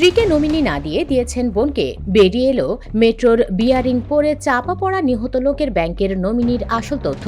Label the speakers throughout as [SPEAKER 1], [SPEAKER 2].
[SPEAKER 1] স্ত্রীকে নমিনি না দিয়েছেন বোনকে। বেরিয়ে এলো মেট্রোর বিয়ারিং পরে চাপা পড়া নিহত লোকের ব্যাংকের নমিনির আসল তথ্য।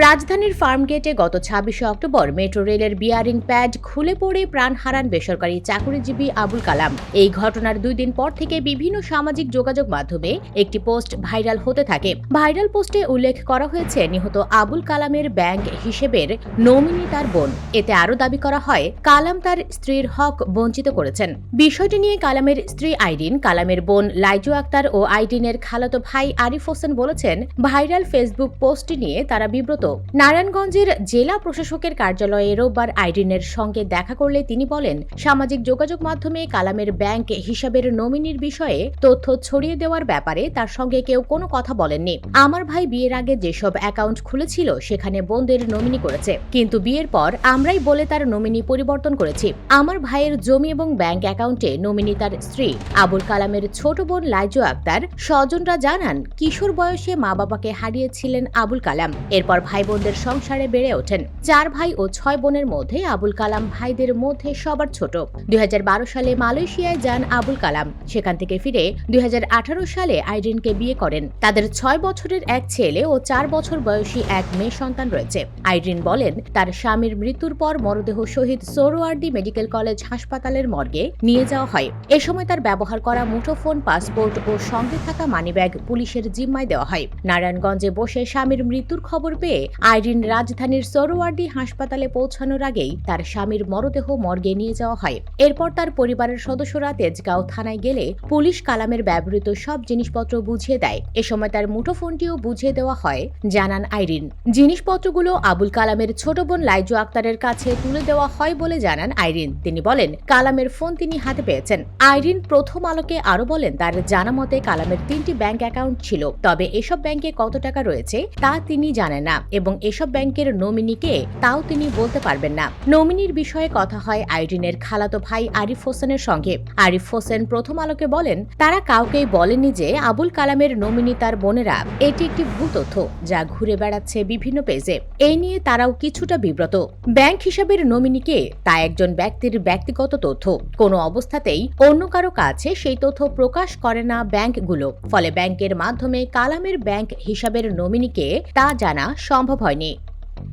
[SPEAKER 1] রাজধানীর ফার্মগেটে গত ২৬শে অক্টোবর মেট্রো রেলের বিয়ারিং প্যাড খুলে পড়ে প্রাণ হারান বেসরকারি চাকুরিজীবী আবুল কালাম। এই ঘটনার ২ দিন পর থেকে বিভিন্ন সামাজিক যোগাযোগ মাধ্যমে একটি পোস্ট ভাইরাল হতে থাকে। ভাইরাল পোস্টে উল্লেখ করা হয়েছে নিহত আবুল কালামের ব্যাংক হিসেবের নমিনি তার বোন। এতে আরও দাবি করা হয় কালাম তার স্ত্রীর হক বঞ্চিত করেছেন। বিষয়টি নিয়ে কালামের স্ত্রী আইরিন, কালামের বোন লাইজু আক্তার ও আইরিনের খালাতো ভাই আরিফ হোসেন বলেছেন, ভাইরাল ফেসবুক পোস্টটি নিয়ে তারা বিব্রত। নারায়ণগঞ্জের জেলা প্রশাসকের কার্যালয়ে রোববার আইরিনের সঙ্গে দেখা করলে তিনি বলেন, সামাজিক যোগাযোগ মাধ্যমে কালামের ব্যাংক হিসাবের নমিনির বিষয়ে তথ্য ছড়িয়ে দেওয়ার ব্যাপারে তার সঙ্গে কেউ কোনো কথা বলেননি। আমার ভাই বিয়ের আগে যেসব অ্যাকাউন্ট খুলেছিল সেখানে বোনদের নমিনি করেছে, কিন্তু বিয়ের পর আমরাই বলে তার নমিনি পরিবর্তন করেছি। আমার ভাইয়ের জমি এবং ব্যাংক অ্যাকাউন্টে নমিনি তার স্ত্রী। আবুল কালামের ছোট বোন লাইজু আক্তার স্বজনরা জানান, কিশোর বয়সে মা বাবাকে হারিয়েছিলেন আবুল কালাম। এরপর ভাই বোনদের সংসারে বেড়ে ওঠেন। ৪ ভাই ও ৬ বোনের মধ্যে আবুল কালাম ভাইদের মধ্যে সবার ছোট। ২০১২ সালে মালয়েশিয়ায় যান আবুল কালাম। সেখান থেকে ফিরে ২০১৮ সালে আইরিনকে বিয়ে করেন। তাদের ৬ বছরের এক ছেলে ও ৪ বছর বয়সী এক মেয়ে সন্তান রয়েছে। আইরিন বলেন, তার স্বামীর মৃত্যুর পর মরদেহ শহীদ সোহরাওয়ার্দী মেডিকেল কলেজ হাসপাতালের মর্গে নিয়ে যাওয়া হয়। এ সময় তার ব্যবহার করা মুঠোফোন, পাসপোর্ট ও সঙ্গে থাকা মানিব্যাগ পুলিশের জিম্মায় দেওয়া হয়। নারায়ণগঞ্জে বসে স্বামীর মৃত্যুর খবর পেয়ে আইরিন রাজধানীর সোহরাওয়ার্দী হাসপাতালে পৌঁছানোর আগেই তার স্বামীর মরদেহ মর্গে নিয়ে যাওয়া হয়। এরপর তার পরিবারের সদস্যরা তেজগাঁও থানায় গেলে পুলিশ কালামের ব্যবহৃত সব জিনিসপত্র বুঝিয়ে দেয়। এ সময় তার মুঠোফোনটিও বুঝিয়ে দেওয়া হয়, জানান আইরিন। জিনিসপত্রগুলো আবুল কালামের ছোট বোন লাইজু আক্তারের কাছে তুলে দেওয়া হয় বলে জানান আইরিন। তিনি বলেন, কালামের ফোন তিনি হাতে পেয়েছেন। আইরিন প্রথম আলোকে আরো বলেন, তার জানা মতে কালামের ৩টি ব্যাংক অ্যাকাউন্ট ছিল, তবে এসব ব্যাংকে কত টাকা রয়েছে তা তিনি জানেন না এবং এসব ব্যাংকের নমিনি কে তাও তিনি বলতে পারবেন না। নমিনির বিষয়ে কথা হয় আইরিনের খালাতো ভাই আরিফ হোসেনের সঙ্গে। আরিফ হোসেন প্রথম আলোকে বলেন, তারা কাউকেই বলেনি যে আবুল কালামের নমিনি তার বোনেরা। এটি একটি ভুল তথ্য যা ঘুরে বেড়াচ্ছে বিভিন্ন পেজে। এই নিয়ে তারাও কিছুটা বিব্রত। ব্যাংক হিসাবের নমিনি কে তা একজন ব্যক্তির ব্যক্তিগত তথ্য। কোনো অবস্থাতেই অন্য কারো কাছে সেই তথ্য প্রকাশ করে না ব্যাংকগুলো। ফলে ব্যাংকের মাধ্যমে কালামের ব্যাংক হিসাবের নমিনি কে তা জানা সম্ভব হয়নি।